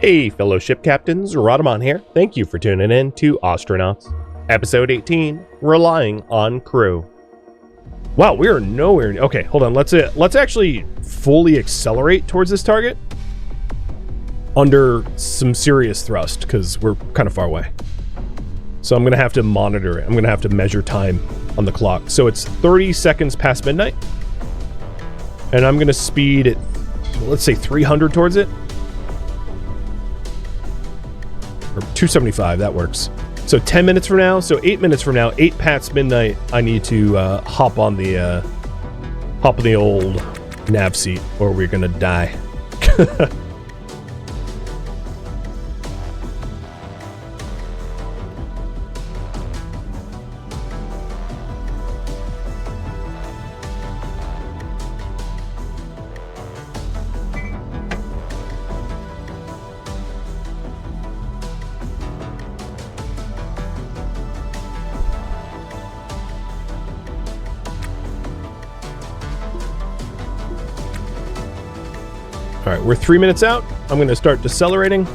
Hey, fellow ship captains, Rhadamant here. Thank you for tuning in to Ostranauts. Episode 18, Relying on Crew. Wow, we are nowhere... Okay, hold on. Let's actually fully accelerate towards this target under some serious thrust, because we're kind of far away. So I'm going to have to monitor it. I'm going to have to measure time on the clock. So it's 30 seconds past midnight. And I'm going to speed at, let's say, 300 towards it. Or 275, that works. So 10 minutes from now, so 8 minutes from now, 8 past midnight, I need to hop on the old nav seat, or we're gonna die. All right, we're 3 minutes out. I'm going to start decelerating.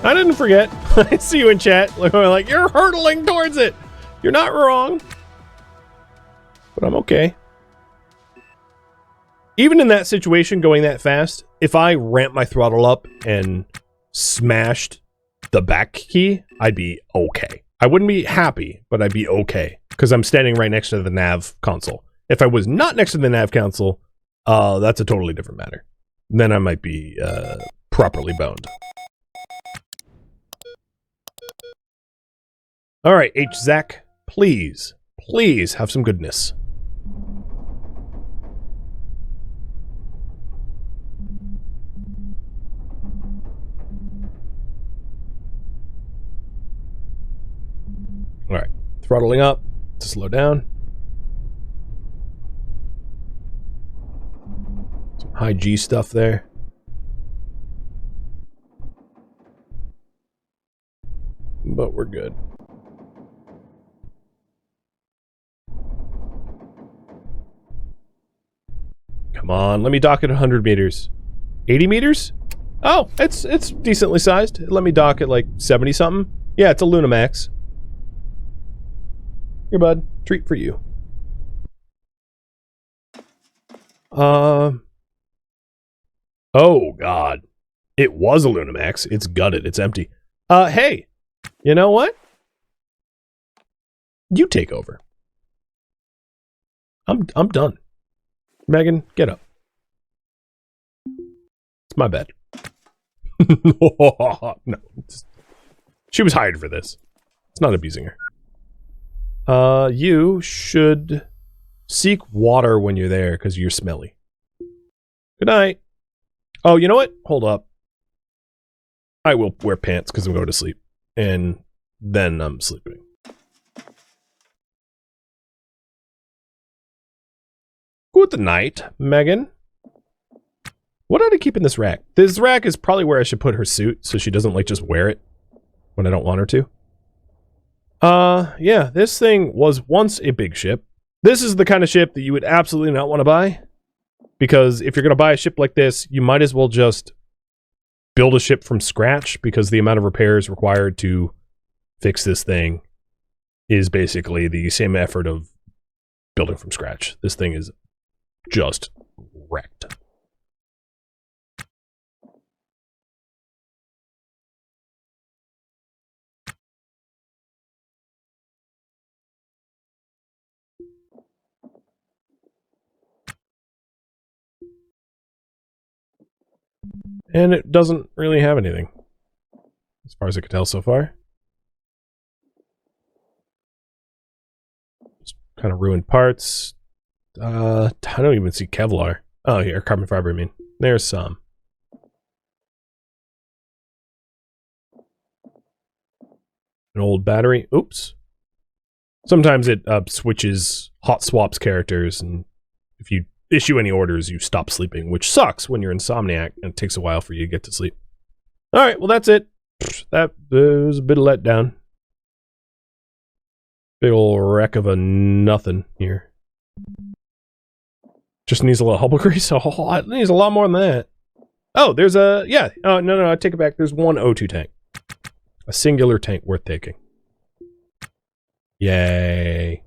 I didn't forget. I see you in chat. Like, you're hurtling towards it. You're not wrong. But I'm okay. Even in that situation, going that fast, if I ramped my throttle up and smashed the back key, I'd be okay. I wouldn't be happy, but I'd be okay, because I'm standing right next to the nav console. If I was not next to the nav console, that's a totally different matter. Then I might be properly boned. All right, Zach, please have some goodness. All right, throttling up to slow down. Some high G stuff there. But we're good. Come on, let me dock at 100 meters. 80 meters? Oh, it's decently sized. Let me dock at like 70 something. Yeah, it's a Lunamax. Here, bud. Treat for you. Oh, God. It was a Lunamax. It's gutted. It's empty. Hey. You know what? You take over. I'm done. Megan, get up. It's my bed. No. She was hired for this. It's not abusing her. You should seek water when you're there, because you're smelly. Good night. Oh, you know what? Hold up. I will wear pants, because I'm going to sleep. And then I'm sleeping. Good night, Megan. What did I keep in this rack? This rack is probably where I should put her suit, so she doesn't, like, just wear it when I don't want her to. Yeah, this thing was once a big ship. This is the kind of ship that you would absolutely not want to buy. Because if you're going to buy a ship like this, you might as well just build a ship from scratch, because the amount of repairs required to fix this thing is basically the same effort of building from scratch. This thing is just wrecked. And it doesn't really have anything, as far as I can tell so far. Just kind of ruined parts. I don't even see Kevlar. Oh, here, carbon fiber, I mean. There's some. An old battery. Oops. Sometimes it switches, hot swaps characters, and if you issue any orders, you stop sleeping, which sucks when you're insomniac and it takes a while for you to get to sleep. Alright, well that's it. That was a bit of letdown. Big ol' wreck of a nothing here. Just needs a little hubble grease. Oh, it needs a lot more than that. Oh, there's a... Yeah. Oh, no, I take it back. There's one O2 tank. A singular tank worth taking. Yay.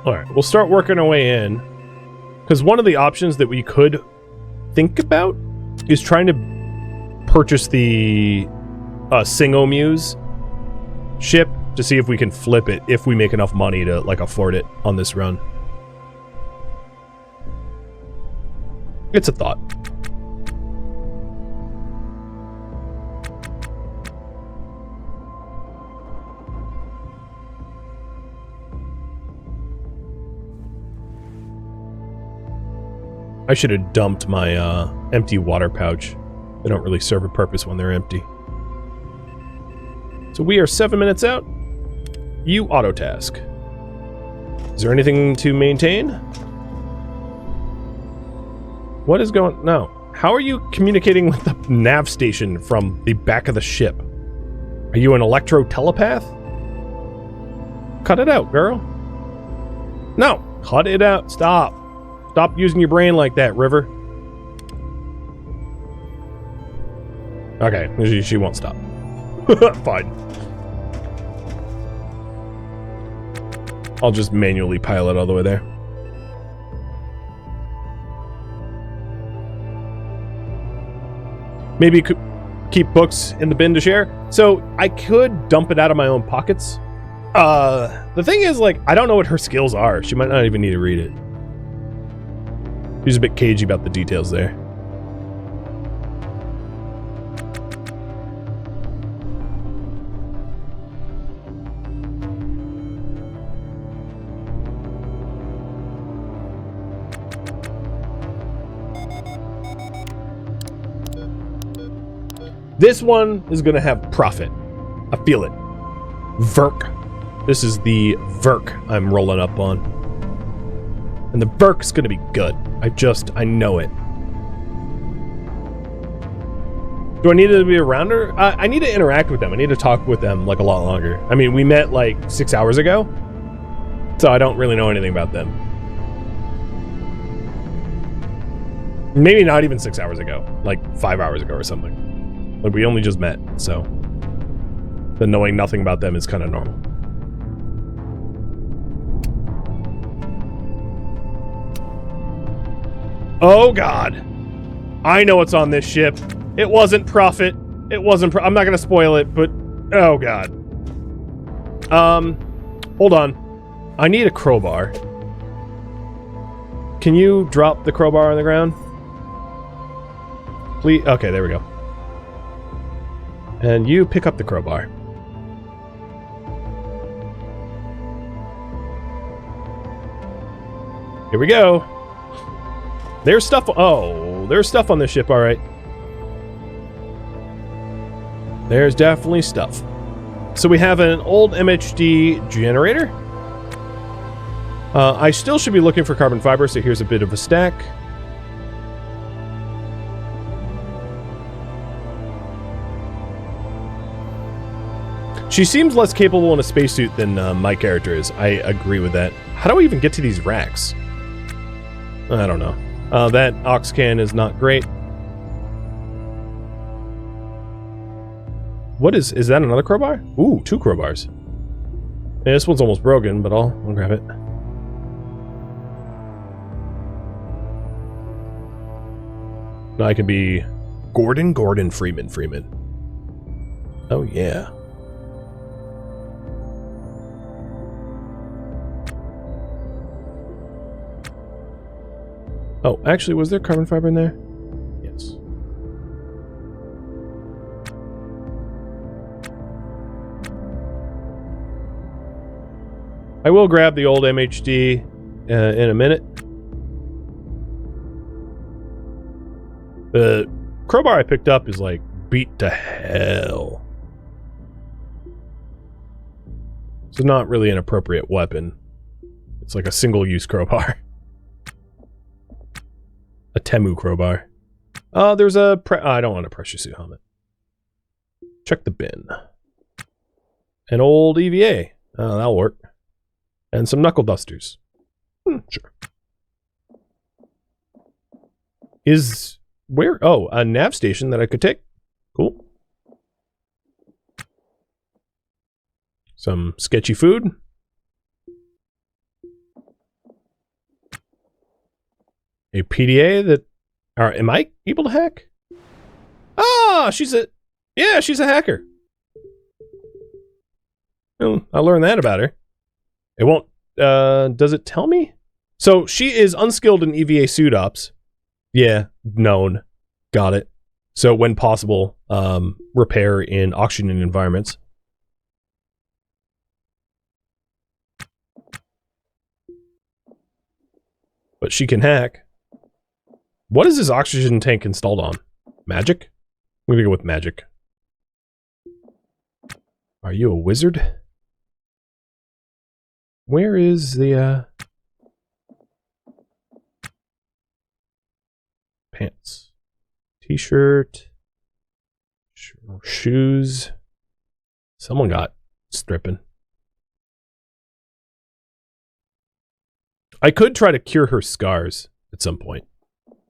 Alright, we'll start working our way in. Because one of the options that we could think about is trying to purchase the Singomuse ship to see if we can flip it, if we make enough money to, like, afford it on this run. It's a thought. I should have dumped my empty water pouch. They don't really serve a purpose when they're empty. So we are 7 minutes out. You auto task. Is there anything to maintain? What is going... No. How are you communicating with the nav station from the back of the ship? Are you an electro-telepath? Cut it out, girl. No! Cut it out. Stop. Stop using your brain like that, River. Okay, she won't stop. Fine. I'll just manually pilot all the way there. Maybe you could keep books in the bin to share. So I could dump it out of my own pockets. The thing is, like, I don't know what her skills are. She might not even need to read it. She's a bit cagey about the details there. This one is going to have profit. I feel it. Verk. This is the Verk I'm rolling up on. And the Verk's going to be good. I know it. Do I need to be around her? I need to interact with them. I need to talk with them, like, a lot longer. I mean, we met, like, 6 hours ago. So I don't really know anything about them. Maybe not even 6 hours ago. Like, 5 hours ago or something. Like, we only just met, so... the knowing nothing about them is kind of normal. Oh, God. I know what's on this ship. It wasn't Prophet. It wasn't... I'm not going to spoil it, but... oh, God. Hold on. I need a crowbar. Can you drop the crowbar on the ground? Please? Okay, there we go. And you pick up the crowbar. Here we go. There's stuff... oh, there's stuff on this ship, alright. There's definitely stuff. So we have an old MHD generator. I still should be looking for carbon fiber, so here's a bit of a stack. She seems less capable in a spacesuit than my character is. I agree with that. How do I even get to these racks? I don't know. That ox can is not great. What is that another crowbar? Ooh, 2 crowbars. Yeah, this one's almost broken, but I'll grab it. Now I can be Gordon Freeman. Oh yeah. Oh, actually, was there carbon fiber in there? Yes. I will grab the old MHD in a minute. The crowbar I picked up is like beat to hell. It's not really an appropriate weapon. It's like a single-use crowbar. A Temu crowbar. There's a I don't want a pressure suit helmet. Check the bin. An old EVA. That'll work. And some knuckle dusters. Sure. Where? Oh, a nav station that I could take. Cool. Some sketchy food. A PDA that... am I able to hack? Ah, she's a hacker. Well, I learned that about her. It won't... does it tell me? So, she is unskilled in EVA suit ops. Yeah, known. Got it. So, when possible, repair in oxygen environments. But she can hack. What is this oxygen tank installed on? Magic? I'm gonna go with magic. Are you a wizard? Where is the, pants? T-shirt. Shoes. Someone got stripping. I could try to cure her scars at some point.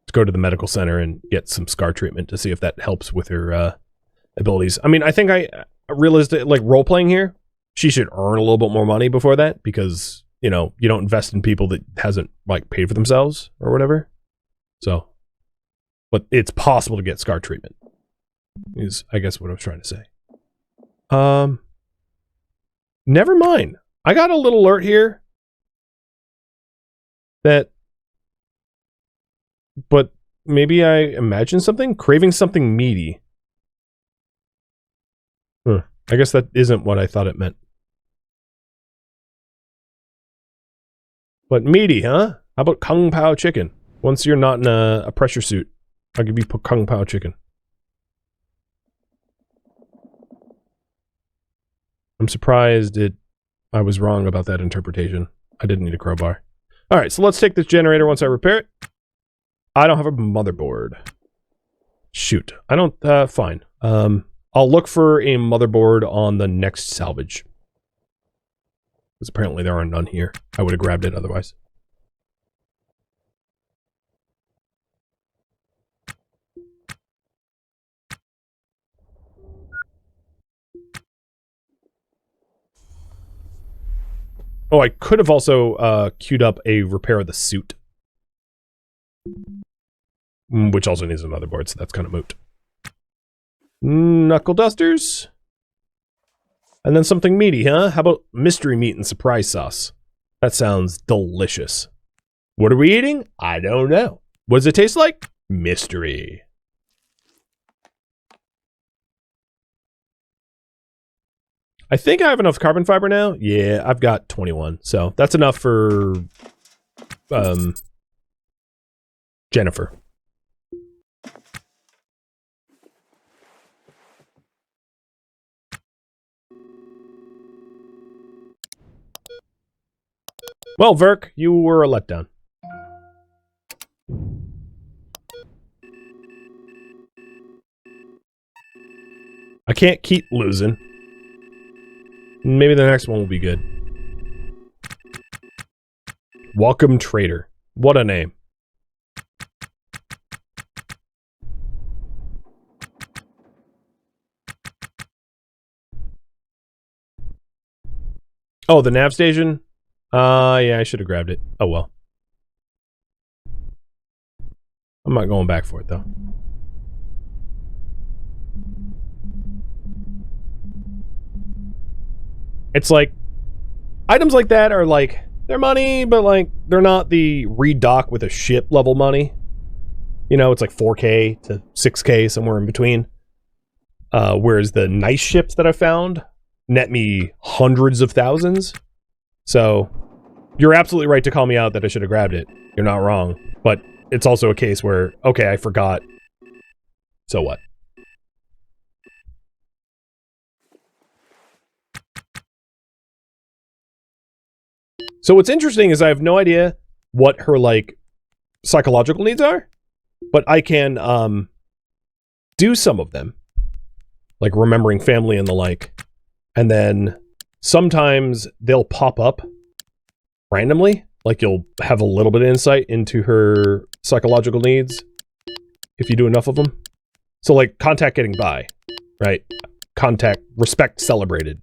To go to the medical center and get some scar treatment to see if that helps with her abilities. I mean, I think I realized that, like, role-playing here, she should earn a little bit more money before that because, you know, you don't invest in people that hasn't, like, paid for themselves or whatever. So, but it's possible to get scar treatment is, I guess, what I was trying to say. Never mind. I got a little alert here that... But maybe I imagined something? Craving something meaty. I guess that isn't what I thought it meant. But meaty, huh? How about Kung Pao chicken? Once you're not in a pressure suit, I'll give you Kung Pao chicken. I'm surprised I was wrong about that interpretation. I didn't need a crowbar. Alright, so let's take this generator once I repair it. I don't have a motherboard. Shoot. I don't, fine. I'll look for a motherboard on the next salvage. Because apparently there are none here. I would have grabbed it otherwise. Oh, I could have also queued up a repair of the suit. Which also needs a motherboard, so that's kind of moot. Knuckle dusters. And then something meaty, huh? How about mystery meat and surprise sauce? That sounds delicious. What are we eating? I don't know. What does it taste like? Mystery. I think I have enough carbon fiber now. Yeah, I've got 21. So that's enough for Jennifer. Well, Verk, you were a letdown. I can't keep losing. Maybe the next one will be good. Welcome Trader. What a name. Oh, the nav station? Yeah, I should have grabbed it. Oh well. I'm not going back for it, though. It's like, items like that are like, they're money, but like, they're not the redock with a ship level money. You know, it's like 4K to 6K, somewhere in between. Whereas the nice ships that I found net me hundreds of thousands. So you're absolutely right to call me out that I should have grabbed it. You're not wrong. But it's also a case where, okay, I forgot. So what? So what's interesting is I have no idea what her, like, psychological needs are, but I can do some of them, like remembering family and the like, and then sometimes they'll pop up randomly, like you'll have a little bit of insight into her psychological needs if you do enough of them. So like contact getting by, right? Contact, respect celebrated,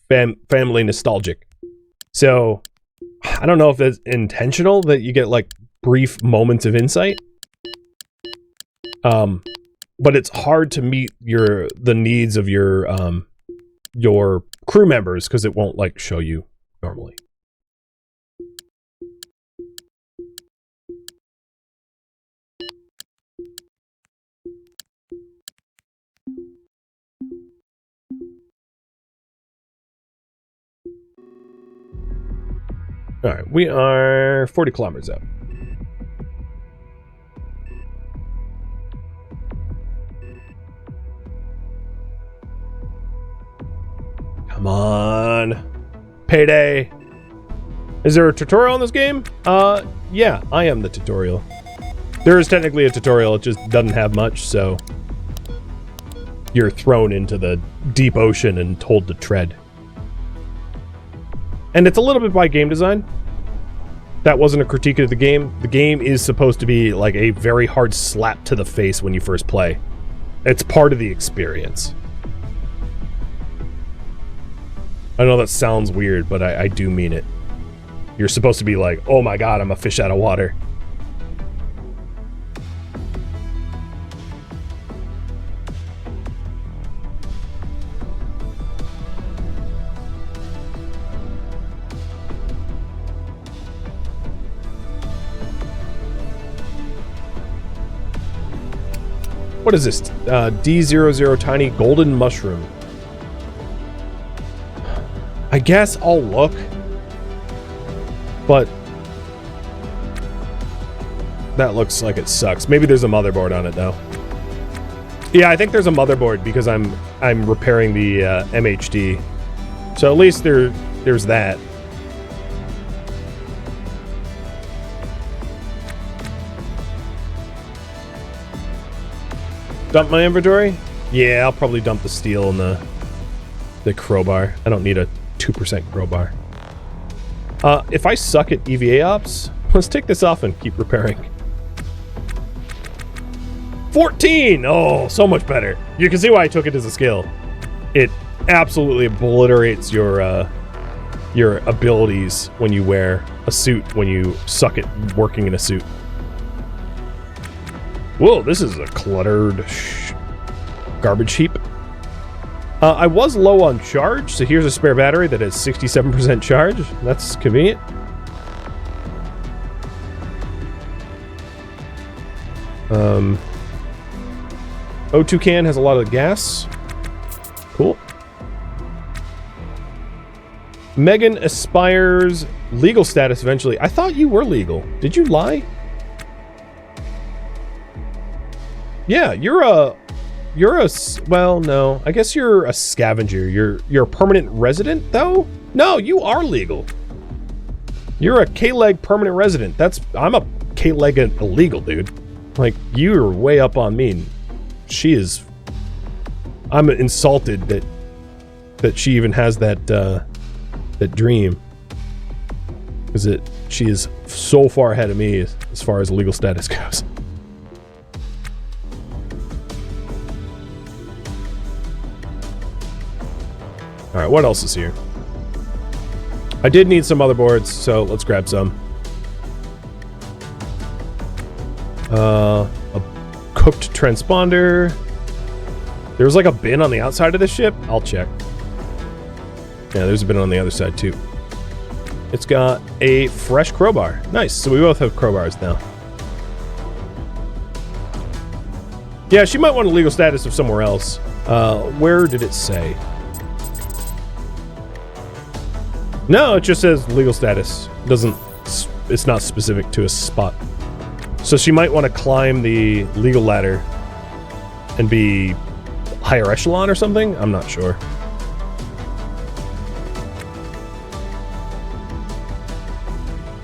family nostalgic. So I don't know if it's intentional that you get like brief moments of insight. But it's hard to meet the needs of your crew members because it won't like show you normally. All right, we are 40 kilometers out. Come on. Payday. Is there a tutorial in this game? Yeah, I am the tutorial. There is technically a tutorial, it just doesn't have much, so you're thrown into the deep ocean and told to tread. And it's a little bit by game design. That wasn't a critique of the game. The game is supposed to be like a very hard slap to the face when you first play. It's part of the experience. I know that sounds weird, but I do mean it. You're supposed to be like, oh my god, I'm a fish out of water. What is this? D00 tiny golden mushroom. I guess I'll look. But that looks like it sucks. Maybe there's a motherboard on it though. Yeah, I think there's a motherboard because I'm repairing the MHD. So at least there's that. Dump my inventory? Yeah, I'll probably dump the steel and the crowbar. I don't need a 2% crowbar. If I suck at EVA ops, let's take this off and keep repairing. 14! Oh, so much better. You can see why I took it as a skill. It absolutely obliterates your abilities when you wear a suit, when you suck at working in a suit. Whoa, this is a cluttered garbage heap. I was low on charge, so here's a spare battery that has 67% charge. That's convenient. O2 can has a lot of gas. Cool. Megan aspires legal status eventually. I thought you were legal. Did you lie? Yeah, well, no. I guess you're a scavenger. You're a permanent resident, though? No, you are legal. You're a K-Leg permanent resident. I'm a K-Leg illegal, dude. Like, you're way up on me. I'm insulted that she even has that dream. Because she is so far ahead of me as far as legal status goes. Alright, what else is here? I did need some motherboards, so let's grab some. A cooked transponder. There's like a bin on the outside of the ship. I'll check. Yeah, there's a bin on the other side too. It's got a fresh crowbar. Nice, so we both have crowbars now. Yeah, she might want a legal status of somewhere else. Where did it say? No, it just says legal status. It doesn't. It's not specific to a spot. So she might want to climb the legal ladder and be higher echelon or something? I'm not sure.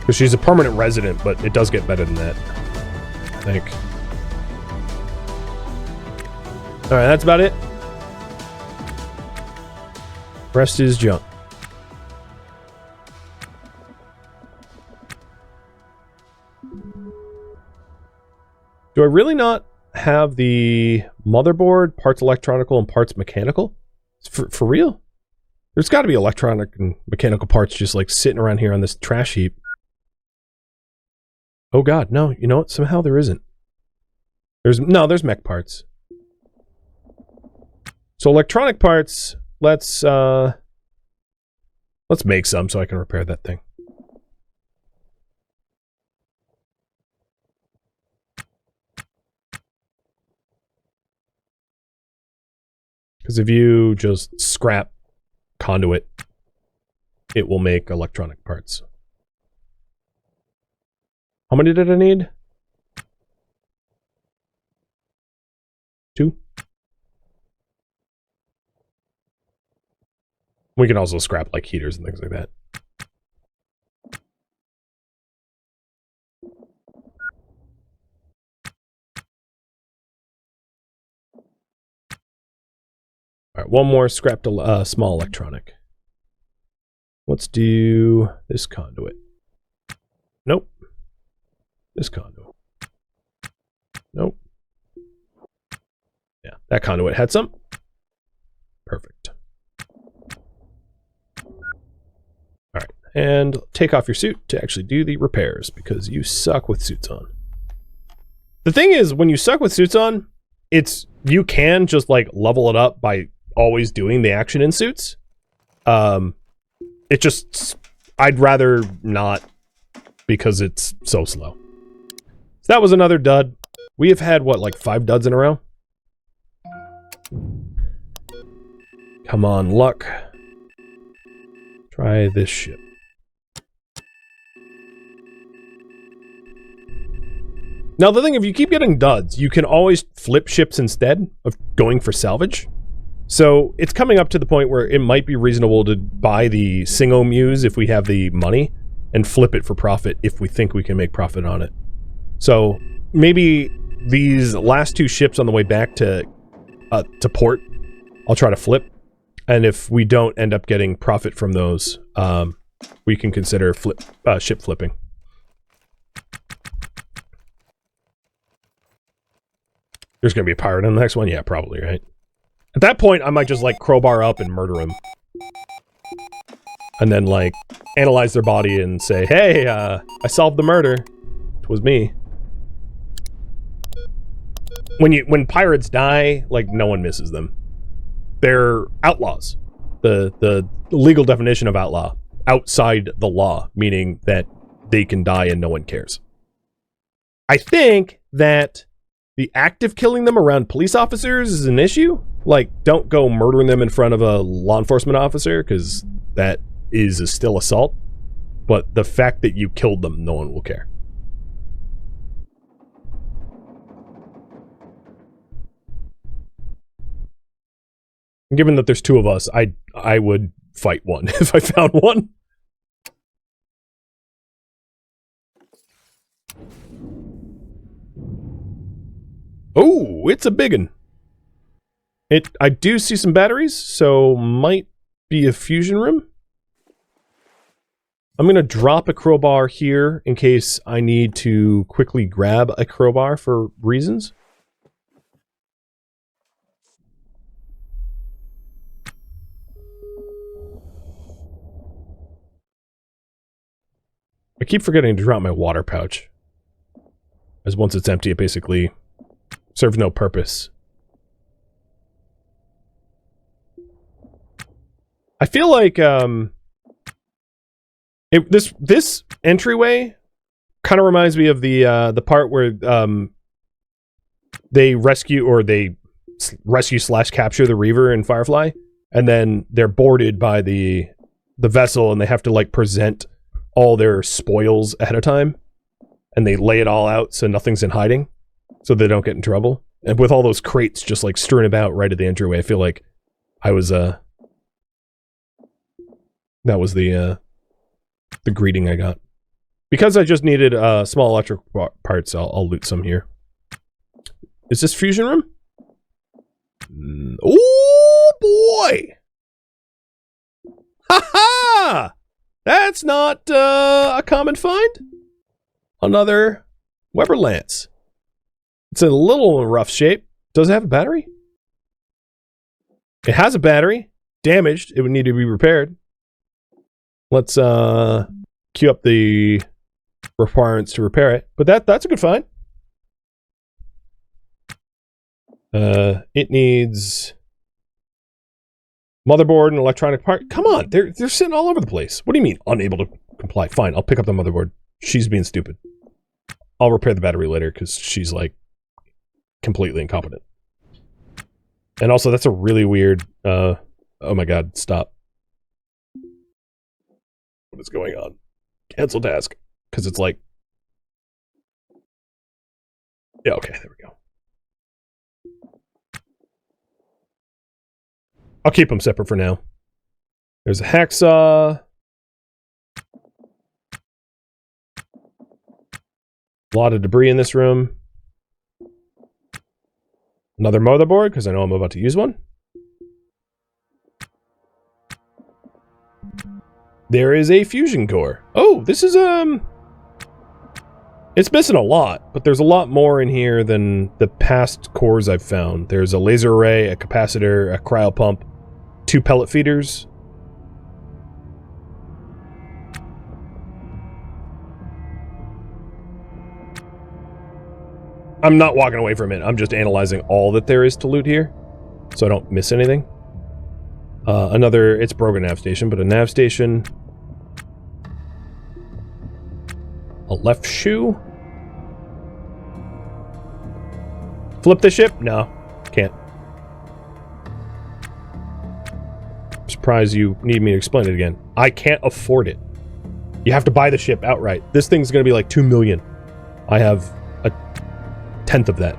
Because she's a permanent resident, but it does get better than that, I think. Alright, that's about it. Rest is junk. Do I really not have the motherboard, parts electronical, and parts mechanical? For real? There's got to be electronic and mechanical parts just like sitting around here on this trash heap. Oh god, no, you know what? Somehow there isn't. There's mech parts. So electronic parts, let's make some so I can repair that thing. Because if you just scrap conduit, it will make electronic parts. How many did I need? 2. We can also scrap like heaters and things like that. All right, one more scrapped small electronic. Let's do this conduit. Nope. This conduit. Nope. Yeah, that conduit had some. Perfect. Alright, and take off your suit to actually do the repairs, because you suck with suits on. The thing is, when you suck with suits on, you can just like level it up by always doing the action in suits. I'd rather not, because it's so slow. So that was another dud. We have had, what, like 5 duds in a row? Come on, luck. Try this ship. Now, the thing, if you keep getting duds, you can always flip ships instead of going for salvage. So it's coming up to the point where it might be reasonable to buy the Singo Muse if we have the money and flip it for profit if we think we can make profit on it. So maybe these last 2 ships on the way back to port, I'll try to flip. And if we don't end up getting profit from those, we can consider ship flipping. There's going to be a pirate on the next one? Yeah, probably, right? At that point, I might just, like, crowbar up and murder him. And then, like, analyze their body and say, hey, I solved the murder. It was me. When pirates die, like, no one misses them. They're outlaws. The legal definition of outlaw. Outside the law, meaning that they can die and no one cares. I think that the act of killing them around police officers is an issue. Like, don't go murdering them in front of a law enforcement officer, because that is still assault. But the fact that you killed them, no one will care. Given that there's 2 of us, I would fight one if I found one. Oh, it's a biggin. I do see some batteries, so might be a fusion room. I'm going to drop a crowbar here in case I need to quickly grab a crowbar for reasons. I keep forgetting to drop my water pouch. As once it's empty, it basically serves no purpose. I feel like this entryway kind of reminds me of the part where they rescue / capture the Reaver in Firefly, and then they're boarded by the the vessel and they have to like present all their spoils ahead of time, and they lay it all out so nothing's in hiding, so they don't get in trouble. And with all those crates just like strewn about right at the entryway, I feel like I was that was the greeting I got. Because I just needed small electric parts, I'll loot some here. Is this fusion room? Oh boy! Ha ha! That's not a common find. Another Weber Lance. It's in a little rough shape. Does it have a battery? It has a battery. Damaged. It would need to be repaired. Let's queue up the requirements to repair it. But that's a good find. It needs motherboard and electronic part. Come on, they're sitting all over the place. What do you mean unable to comply? Fine, I'll pick up the motherboard. She's being stupid. I'll repair the battery later because she's like completely incompetent. And also, that's a really weird. Oh my god, stop! What is going on? Cancel task because it's like. Yeah. Okay. There we go. I'll keep them separate for now. There's a hacksaw. A lot of debris in this room. Another motherboard, because I know I'm about to use one. There is a fusion core. Oh, this is, it's missing a lot, but there's a lot more in here than the past cores I've found. There's a laser array, a capacitor, a cryo pump, 2 pellet feeders. I'm not walking away from it. I'm just analyzing all that there is to loot here, so I don't miss anything. It's broken nav station, but a nav station. A left shoe. Flip the ship? No, can't. I'm surprised you need me to explain it again. I can't afford it. You have to buy the ship outright. This thing's gonna be like 2 million. I have a 10th of that.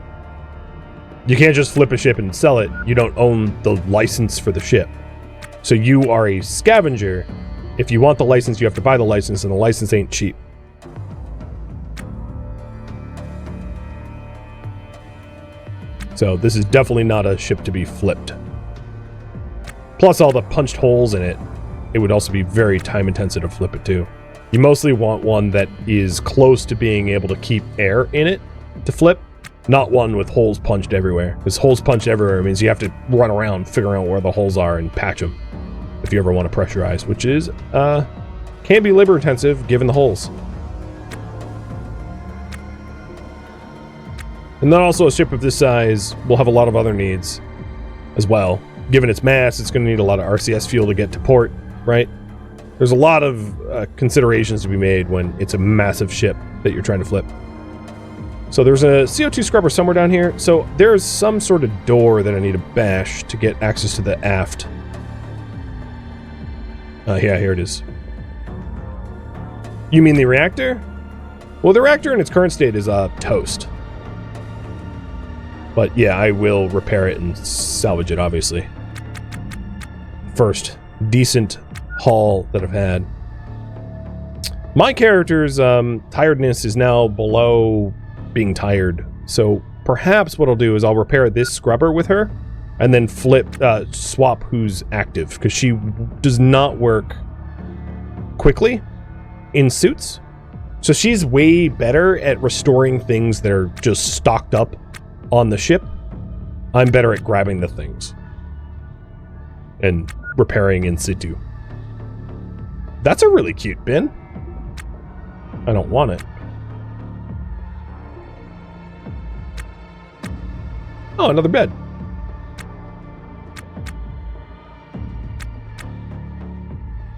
You can't just flip a ship and sell it. You don't own the license for the ship. So you are a scavenger. If you want the license, you have to buy the license, and the license ain't cheap. So this is definitely not a ship to be flipped. Plus all the punched holes in it, it would also be very time intensive to flip it too. You mostly want one that is close to being able to keep air in it to flip, not one with holes punched everywhere. Because holes punched everywhere means you have to run around figuring out where the holes are and patch them if you ever want to pressurize, which is can be labor intensive given the holes. And then also a ship of this size will have a lot of other needs as well. Given its mass, it's going to need a lot of RCS fuel to get to port, right? There's a lot of considerations to be made when it's a massive ship that you're trying to flip. So there's a CO2 scrubber somewhere down here. So there's some sort of door that I need to bash to get access to the aft. Yeah, here it is. You mean the reactor? Well, the reactor in its current state is toast. But yeah, I will repair it and salvage it, obviously. First decent haul that I've had. My character's tiredness is now below being tired. So perhaps what I'll do is I'll repair this scrubber with her and then swap who's active, because she does not work quickly in suits. So she's way better at restoring things that are just stocked up on the ship. I'm better at grabbing the things and repairing in situ. That's a really cute bin. I don't want it. Oh, another bed.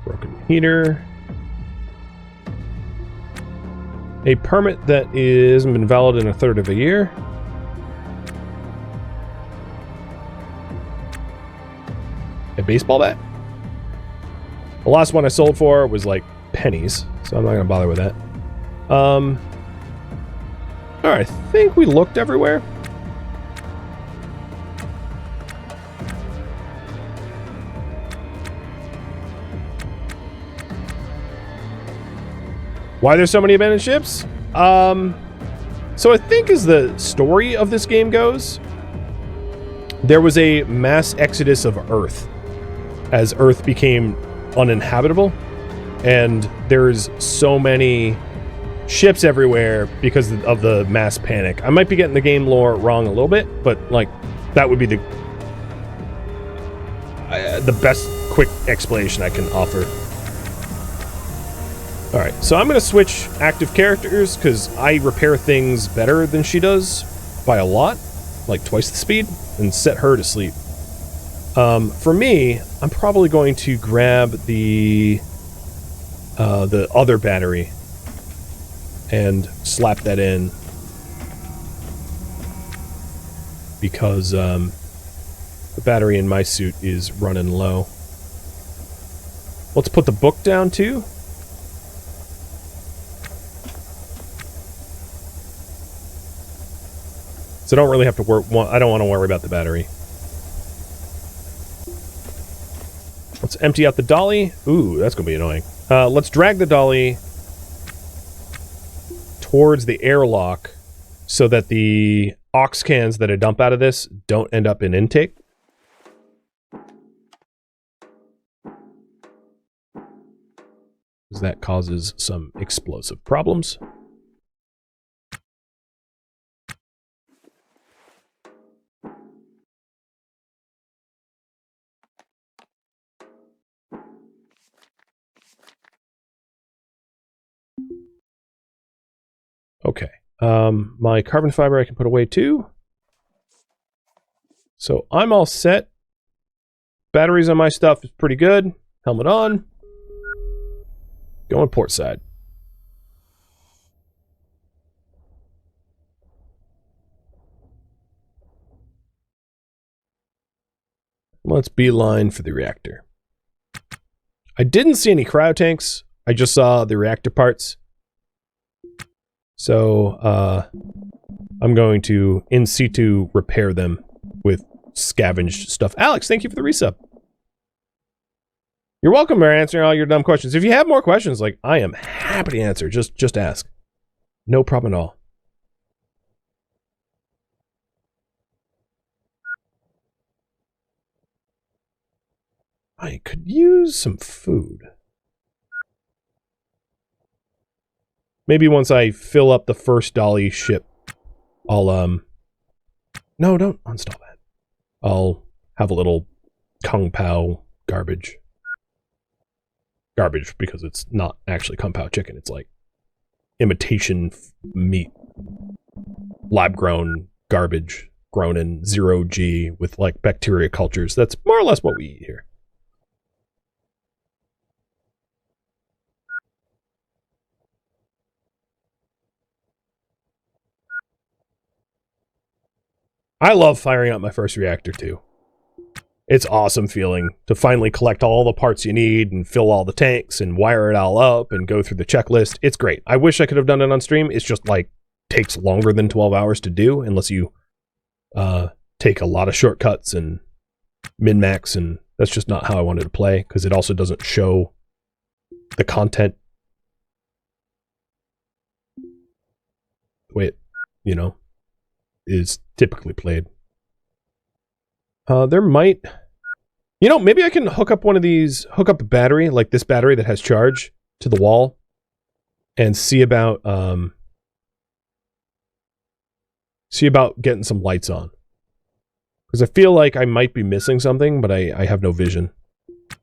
Broken heater. A permit that hasn't been valid in 1/3 of a year. A baseball bat? The last one I sold for was like pennies, so I'm not gonna bother with that. Alright, I think we looked everywhere. Why there's so many abandoned ships? So I think as the story of this game goes, there was a mass exodus of Earth as Earth became uninhabitable, and there's so many ships everywhere because of the mass panic. I might be getting the game lore wrong a little bit, but like that would be the best quick explanation I can offer. Alright, so I'm going to switch active characters because I repair things better than she does by a lot, like twice the speed, and set her to sleep. For me, I'm probably going to grab the other battery and slap that in because the battery in my suit is running low. Let's put the book down too. So I don't really have to work. I don't want to worry about the battery. Let's empty out the dolly. Ooh, that's going to be annoying. Let's drag the dolly towards the airlock so that the aux cans that I dump out of this don't end up in intake. Because that causes some explosive problems. Okay, my carbon fiber I can put away too. So I'm all set. Batteries on my stuff is pretty good. Helmet on. Going port side. Let's beeline for the reactor. I didn't see any cryo tanks. I just saw the reactor parts. So, I'm going to in situ repair them with scavenged stuff. Alex, thank you for the resub. You're welcome for answering all your dumb questions. If you have more questions, like, I am happy to answer. Just ask. No problem at all. I could use some food. Maybe once I fill up the first dolly ship, I'll, no, don't uninstall that. I'll have a little Kung Pao garbage. Garbage because it's not actually Kung Pao chicken. It's like imitation meat. Lab-grown garbage. Grown in 0G with like bacteria cultures. That's more or less what we eat here. I love firing up my first reactor too. It's awesome feeling to finally collect all the parts you need and fill all the tanks and wire it all up and go through the checklist. It's great. I wish I could have done it on stream. It's just like takes longer than 12 hours to do unless you take a lot of shortcuts and min-max, and that's just not how I wanted to play because it also doesn't show the content the way it, you know, is typically played. There might, you know, maybe I can hook up one of these, hook up a battery like this battery that has charge to the wall and see about getting some lights on, because I feel like I might be missing something, but I have no vision.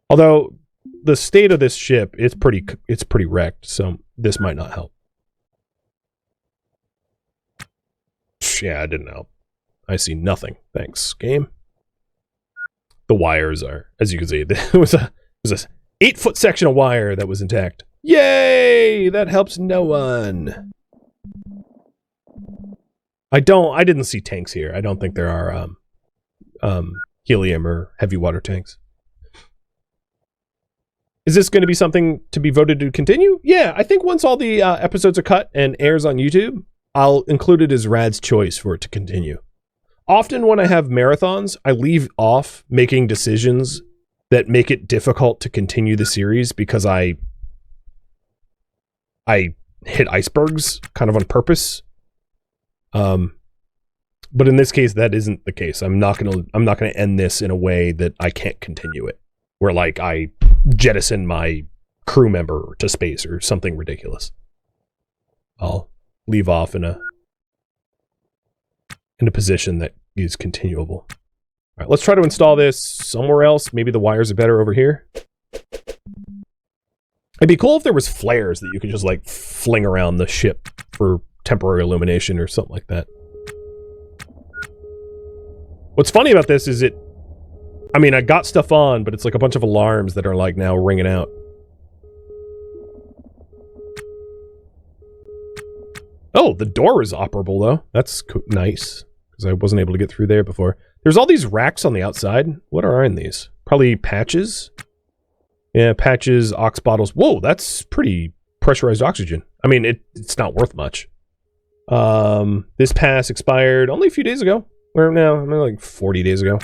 Although the state of this ship is it's pretty wrecked, so this might not help. Yeah, I didn't help. I see nothing. Thanks, game. The wires are, as you can see, it was a 8-foot section of wire that was intact. Yay! That helps no one. I didn't see tanks here. I don't think there are helium or heavy water tanks. Is this going to be something to be voted to continue? Yeah, I think once all the episodes are cut and airs on YouTube, I'll include it as Rad's choice for it to continue. Often when I have marathons, I leave off making decisions that make it difficult to continue the series because I hit icebergs kind of on purpose. But in this case, that isn't the case. I'm not gonna end this in a way that I can't continue it, where like I jettison my crew member to space or something ridiculous. I'll leave off in a position that is continuable. All right, let's try to install this somewhere else. Maybe the wires are better over here. It'd be cool if there was flares that you could just like fling around the ship for temporary illumination or something like that. What's funny about this is I mean, I got stuff on, but it's like a bunch of alarms that are like now ringing out. Oh, the door is operable though. That's nice, because I wasn't able to get through there before. There's all these racks on the outside. What are in these? Probably patches? Yeah, patches, ox bottles. Whoa, that's pretty pressurized oxygen. I mean, it's not worth much. This pass expired only a few days ago. Or no, I mean like 40 days ago.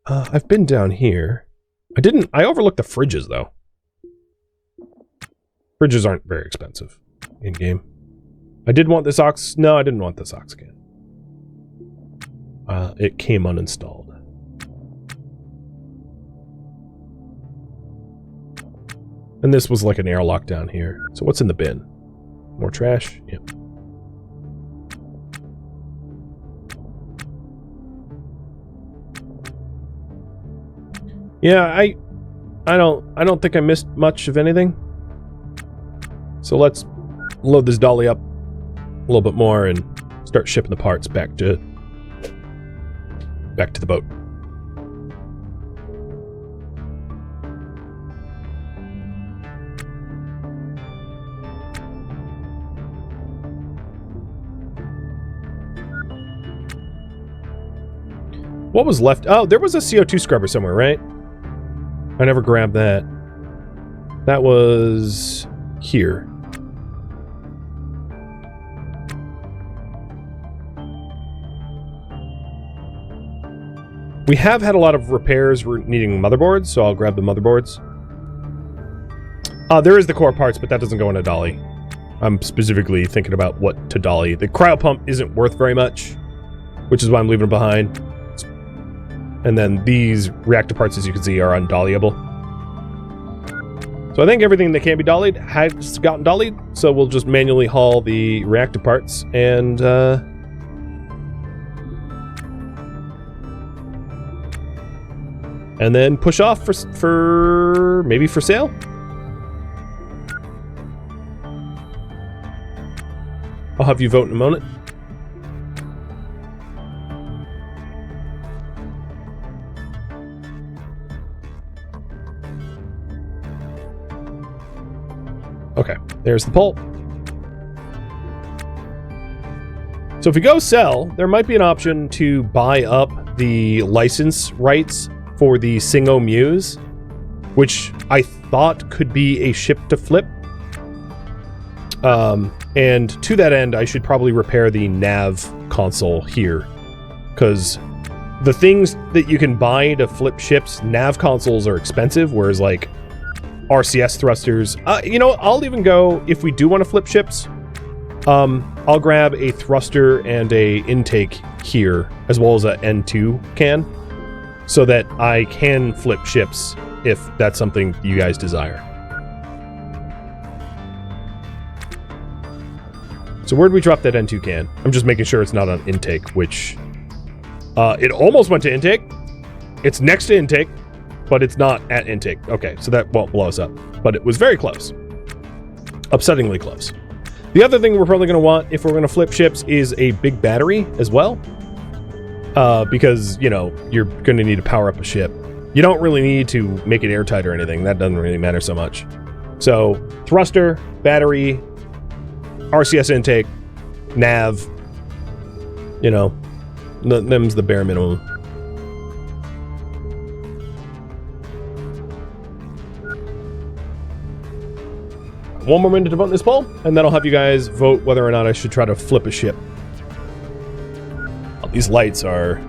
I've been down here. I overlooked the fridges though. Fridges aren't very expensive in-game. I did want this ox... No, I didn't want this ox can. It came uninstalled. And this was like an airlock down here. So what's in the bin? More trash? Yep. Yeah, I don't think I missed much of anything. So let's load this dolly up a little bit more and start shipping the parts back to the boat. What was left? Oh, there was a CO2 scrubber somewhere, right? I never grabbed that. That was here. We have had a lot of repairs. We're needing motherboards, so I'll grab the motherboards. There is the core parts, but that doesn't go in a dolly. I'm specifically thinking about what to dolly. The cryo pump isn't worth very much, which is why I'm leaving it behind. And then these reactor parts, as you can see, are undollyable. So I think everything that can be dollied has gotten dollied, so we'll just manually haul the reactor parts and then push off for maybe for sale. I'll have you vote in a moment. Okay, there's the pulp. So if we go sell, there might be an option to buy up the license rights for the Singo Muse, which I thought could be a ship to flip. And to that end, I should probably repair the nav console here, because the things that you can buy to flip ships, nav consoles are expensive, whereas like RCS thrusters, you know, I'll even go, if we do want to flip ships, I'll grab a thruster and a intake here, as well as a N2 can, so that I can flip ships if that's something you guys desire. So where'd we drop that N2 can? I'm just making sure it's not on intake, which it almost went to intake. It's next to intake, but it's not at intake. Okay, so that won't blow us up, but it was very close. Upsettingly close. The other thing we're probably going to want if we're going to flip ships is a big battery as well. Because, you know, you're going to need to power up a ship. You don't really need to make it airtight or anything. That doesn't really matter so much. So, thruster, battery, RCS intake, nav, you know, them's the bare minimum. one more minute to vote in this poll, and then I'll have you guys vote whether or not I should try to flip a ship. Oh, these lights are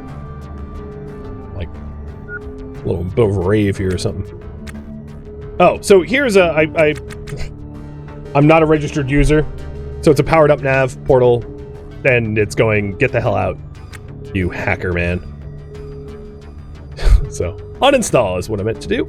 like a little bit of a rave here or something. Oh, so here's I'm not a registered user, so it's a powered up nav portal, and it's going, get the hell out, you hacker man. So, uninstall is what I meant to do.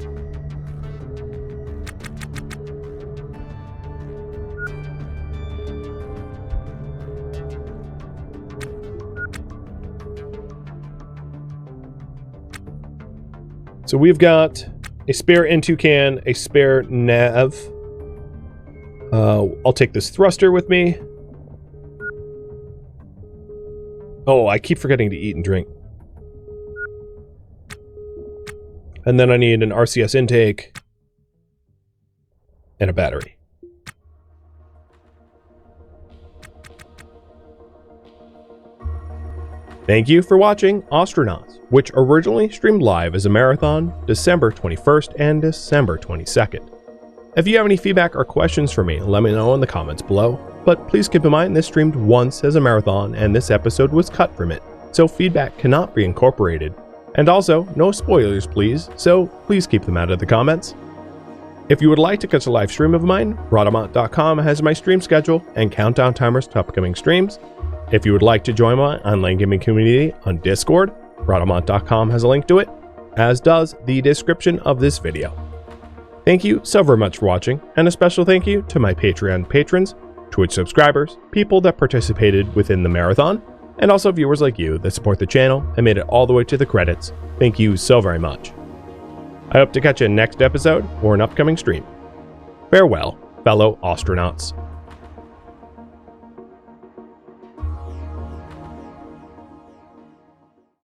So we've got a spare N2 can, a spare nav. I'll take this thruster with me. Oh, I keep forgetting to eat and drink. And then I need an RCS intake and a battery. Thank you for watching Ostranauts, which originally streamed live as a marathon December 21st and December 22nd. If you have any feedback or questions for me, let me know in the comments below, but please keep in mind this streamed once as a marathon and this episode was cut from it, so feedback cannot be incorporated. And also, no spoilers please, so please keep them out of the comments. If you would like to catch a live stream of mine, Rhadamant.com has my stream schedule and countdown timers to upcoming streams. If you would like to join my online gaming community on Discord, Rhadamant.com has a link to it, as does the description of this video. Thank you so very much for watching, and a special thank you to my Patreon patrons, Twitch subscribers, people that participated within the marathon, and also viewers like you that support the channel and made it all the way to the credits. Thank you so very much. I hope to catch you in next episode or an upcoming stream. Farewell, fellow Ostranauts.